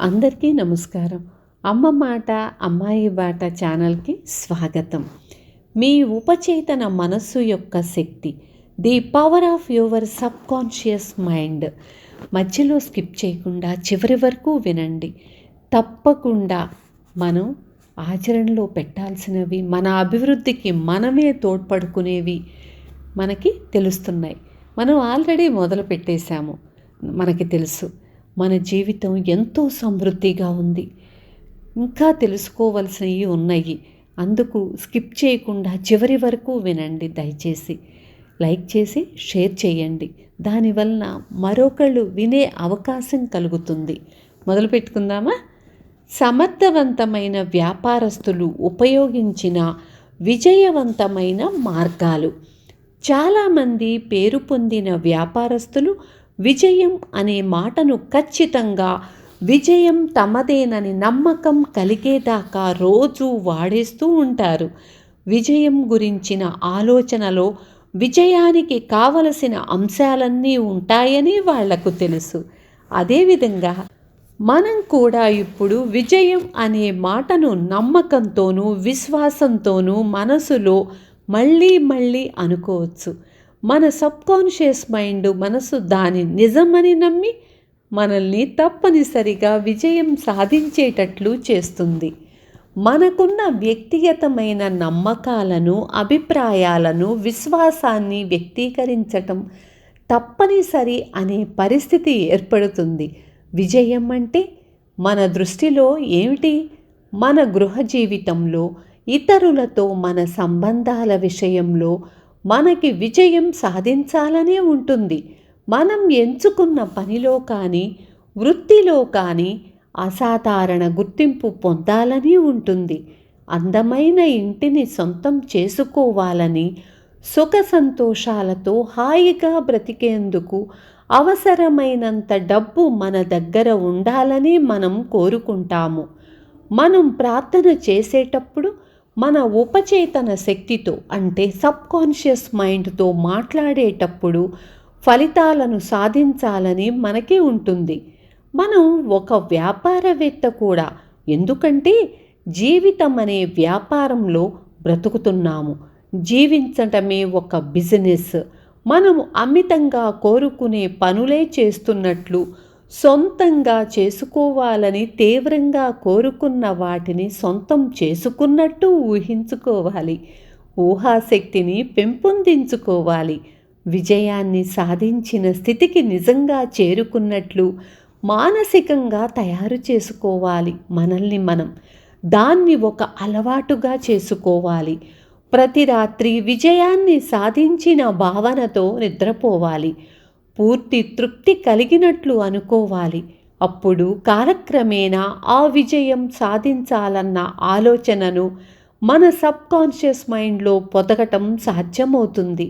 అందరికీ నమస్కారం. అమ్మ మాట అమ్మాయి బాట ఛానల్కి స్వాగతం. మీ ఉపచేతన మనస్సు యొక్క శక్తి, the power of your subconscious mind. మధ్యలో స్కిప్ చేయకుండా చివరి వరకు వినండి. తప్పకుండా మనం ఆచరణలో పెట్టాల్సినవి, మన అభివృద్ధికి మనమే తోడ్పడుకునేవి మనకి తెలుస్తున్నాయి. మనం ఆల్రెడీ మొదలు పెట్టేశాము. మనకి తెలుసు మన జీవితం ఎంతో సమృద్ధిగా ఉంది, ఇంకా తెలుసుకోవలసినవి ఉన్నాయి. అందుకు స్కిప్ చేయకుండా చివరి వరకు వినండి. దయచేసి లైక్ చేసి షేర్ చేయండి. దానివలన మరొకళ్ళు వినే అవకాశం కలుగుతుంది. మొదలు పెట్టుకుందామా? సమర్థవంతమైన వ్యాపారస్తులు ఉపయోగించిన విజయవంతమైన మార్గాలు. చాలామంది పేరు పొందిన వ్యాపారస్తులు విజయం అనే మాటను ఖచ్చితంగా విజయం తమదేనని నమ్మకం కలిగేదాకా రోజు వాడేస్తూ ఉంటారు. విజయం గురించిన ఆలోచనలో విజయానికి కావలసిన అంశాలన్నీ ఉంటాయని వాళ్లకు తెలుసు. అదేవిధంగా మనం కూడా ఇప్పుడు విజయం అనే మాటను నమ్మకంతోనూ విశ్వాసంతోనూ మనసులో మళ్ళీ అనుకోవచ్చు. మన సబ్కాన్షియస్ మైండ్, మనసు దాని నిజమని నమ్మి మనల్ని తప్పనిసరిగా విజయం సాధించేటట్లు చేస్తుంది. మనకున్న వ్యక్తిగతమైన నమ్మకాలను, అభిప్రాయాలను, విశ్వాసాన్ని వ్యక్తీకరించటం తప్పనిసరి అనే పరిస్థితి ఏర్పడుతుంది. విజయం అంటే మన దృష్టిలో ఏమిటి? మన గృహ జీవితంలో, ఇతరులతో మన సంబంధాల విషయంలో మనకి విజయం సాధించాలనే ఉంటుంది. మనం ఎంచుకున్న పనిలో కానీ, వృత్తిలో కానీ అసాధారణ గుర్తింపు పొందాలని ఉంటుంది. అందమైన ఇంటిని సొంతం చేసుకోవాలని, సుఖ సంతోషాలతో హాయిగా బ్రతికేందుకు అవసరమైనంత డబ్బు మన దగ్గర ఉండాలని మనం కోరుకుంటాము. మనం ప్రార్థన చేసేటప్పుడు మన ఉపచేతన శక్తితో, అంటే సబ్కాన్షియస్ మైండ్తో మాట్లాడేటప్పుడు ఫలితాలను సాధించాలని మనకి ఉంటుంది. మనం ఒక వ్యాపారవేత్త కూడా. ఎందుకంటే జీవితం అనే వ్యాపారంలో బ్రతుకుతున్నాము. జీవించటమే ఒక బిజినెస్. మనము అమితంగా కోరుకునే పనులే చేస్తున్నట్లు, సొంతంగా చేసుకోవాలని తీవ్రంగా కోరుకున్న వాటిని సొంతం చేసుకున్నట్టు ఊహించుకోవాలి. ఊహాశక్తిని పెంపొందించుకోవాలి. విజయాన్ని సాధించిన స్థితికి నిజంగా చేరుకున్నట్లు మానసికంగా తయారు చేసుకోవాలి. మనల్ని మనం దాన్ని ఒక అలవాటుగా చేసుకోవాలి. ప్రతి రాత్రి విజయాన్ని సాధించిన భావనతో నిద్రపోవాలి. పూర్తి తృప్తి కలిగినట్లు అనుకోవాలి. అప్పుడు కాలక్రమేణా ఆ విజయం సాధించాలన్న ఆలోచనను మన సబ్కాన్షియస్ మైండ్లో పొదగటం సాధ్యమవుతుంది.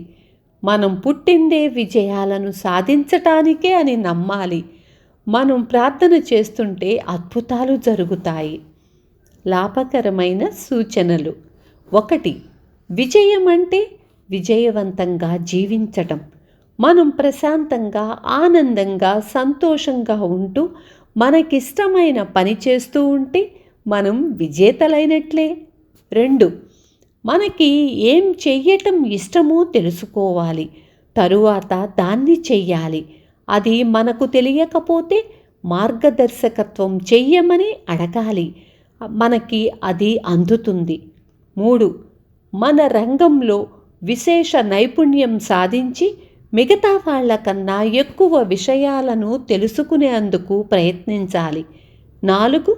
మనం పుట్టిందే విజయాలను సాధించటానికే అని నమ్మాలి. మనం ప్రార్థన చేస్తుంటే అద్భుతాలు జరుగుతాయి. లాభకరమైన సూచనలు. 1. విజయం అంటే విజయవంతంగా జీవించటం. మనం ప్రశాంతంగా, ఆనందంగా, సంతోషంగా ఉంటూ మనకిష్టమైన పని చేస్తూ ఉంటే మనం విజేతలైనట్లే. 2. మనకి ఏం చెయ్యటం ఇష్టమో తెలుసుకోవాలి. తరువాత దాన్ని చెయ్యాలి. అది మనకు తెలియకపోతే మార్గదర్శకత్వం చెయ్యమని అడగాలి. మనకి అది అందుతుంది. 3. మన రంగంలో విశేష నైపుణ్యం సాధించి మిగతా వాళ్ళకన్నా ఎక్కువ విషయాలను తెలుసుకునేందుకు ప్రయత్నించాలి. 4.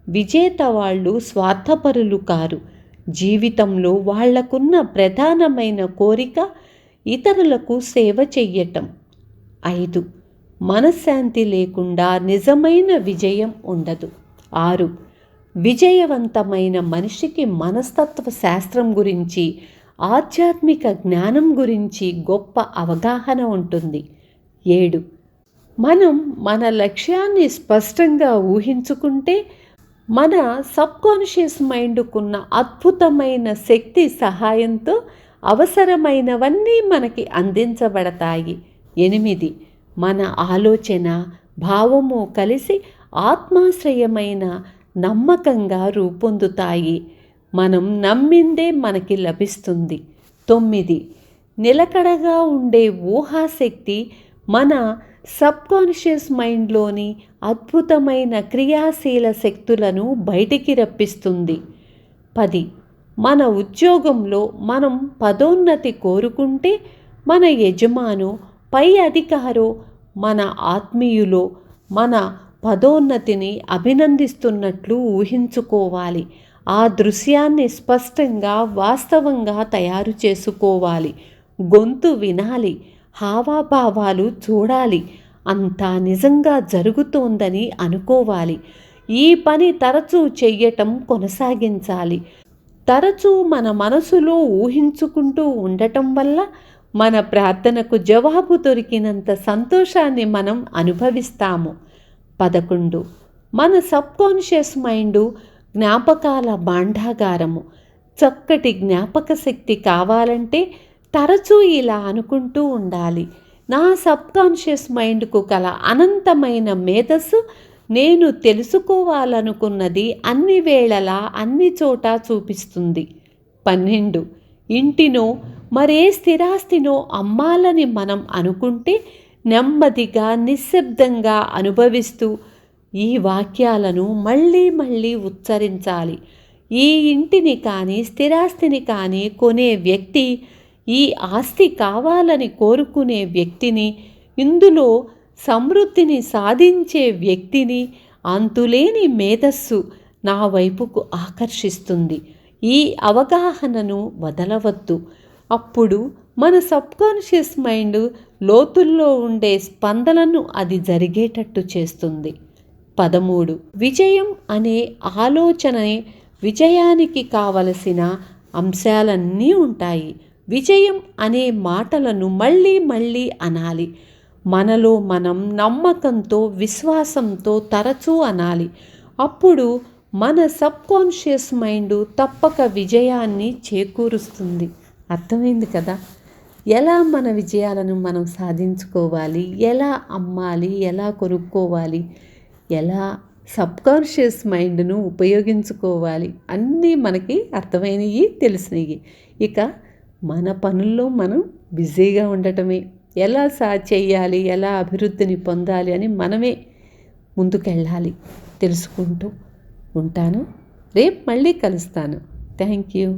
విజేత వాళ్ళు స్వార్థపరులు కారు. జీవితంలో వాళ్లకున్న ప్రధానమైన కోరిక ఇతరులకు సేవ చెయ్యటం. 5. మనశ్శాంతి లేకుండా నిజమైన విజయం ఉండదు. 6. విజయవంతమైన మనిషికి మనస్తత్వ శాస్త్రం గురించి, ఆధ్యాత్మిక జ్ఞానం గురించి గొప్ప అవగాహన ఉంటుంది. 7. మనం మన లక్ష్యాన్ని స్పష్టంగా ఊహించుకుంటే మన సబ్కాన్షియస్ మైండ్కున్న అద్భుతమైన శక్తి సహాయంతో అవసరమైనవన్నీ మనకి అందించబడతాయి. 8. మన ఆలోచన, భావము కలిసి ఆత్మాశ్రయమైన నమ్మకంగా రూపొందుతాయి. మనం నమ్మిందే మనకి లభిస్తుంది. 9. నిలకడగా ఉండే ఊహాశక్తి మన సబ్కాన్షియస్ మైండ్లోని అద్భుతమైన క్రియాశీల శక్తులను బయటికి రప్పిస్తుంది. 10. మన ఉద్యోగంలో మనం పదోన్నతి కోరుకుంటే మన యజమానో, పై అధికారో, మన ఆత్మీయులో మన పదోన్నతిని అభినందిస్తున్నట్లు ఊహించుకోవాలి. ఆ దృశ్యాన్ని స్పష్టంగా వాస్తవంగా తయారు చేసుకోవాలి. గొంతు వినాలి, హావభావాలు చూడాలి. అంతా నిజంగా జరుగుతోందని అనుకోవాలి. ఈ పని తరచూ చెయ్యటం కొనసాగించాలి. తరచూ మన మనసులో ఊహించుకుంటూ ఉండటం వల్ల మన ప్రార్థనకు జవాబు దొరికినంత సంతోషాన్ని మనం అనుభవిస్తాము. 11. మన సబ్కాన్షియస్ మైండు జ్ఞాపకాల భాండాగారము. చక్కటి జ్ఞాపక శక్తి కావాలంటే తరచూ ఇలా అనుకుంటూ ఉండాలి. నా సబ్కాన్షియస్ మైండ్కు కల అనంతమైన మేధస్సు నేను తెలుసుకోవాలనుకున్నది అన్ని వేళలా అన్ని చోట చూపిస్తుంది. 12. ఇంటినో మరే స్థిరాస్తినో అమ్మాలని మనం అనుకుంటే నెమ్మదిగా నిశ్శబ్దంగా అనుభవిస్తూ ఈ వాక్యాలను మళ్ళీ మళ్ళీ ఉచ్చరించాలి. ఈ ఇంటిని కానీ స్థిరాస్తిని కానీ కొనే వ్యక్తి, ఈ ఆస్తి కావాలని కోరుకునే వ్యక్తిని, ఇందులో సమృద్ధిని సాధించే వ్యక్తిని అంతులేని మేధస్సు నా వైపుకు ఆకర్షిస్తుంది. ఈ అవగాహనను వదలవద్దు. అప్పుడు మన సబ్కాన్షియస్ మైండ్ లోతుల్లో ఉండే స్పందనను అది జరిగేటట్టు చేస్తుంది. 13. విజయం అనే ఆలోచనే విజయానికి కావలసిన అంశాలన్నీ ఉంటాయి. విజయం అనే మాటలను మళ్ళీ మళ్ళీ అనాలి. మనలో మనం నమ్మకంతో, విశ్వాసంతో తరచూ అనాలి. అప్పుడు మన సబ్కాన్షియస్ మైండ్ తప్పక విజయాన్ని చేకూరుస్తుంది. అర్థమైంది కదా? ఎలా మన విజయాలను మనం సాధించుకోవాలి, ఎలా అమ్మాలి, ఎలా కొనుక్కోవాలి, ఎలా సబ్కాన్షియస్ మైండ్ను ఉపయోగించుకోవాలి, అన్నీ మనకి అర్థమైనవి, తెలిసినవి. ఇక మన పనుల్లో మనం బిజీగా ఉండటమే. ఎలా చేయాలి, ఎలా అభివృద్ధిని పొందాలి అని మనమే ముందుకెళ్ళాలి తెలుసుకుంటూ. ఉంటాను. రేపు మళ్ళీ కలుస్తాను. Thank you.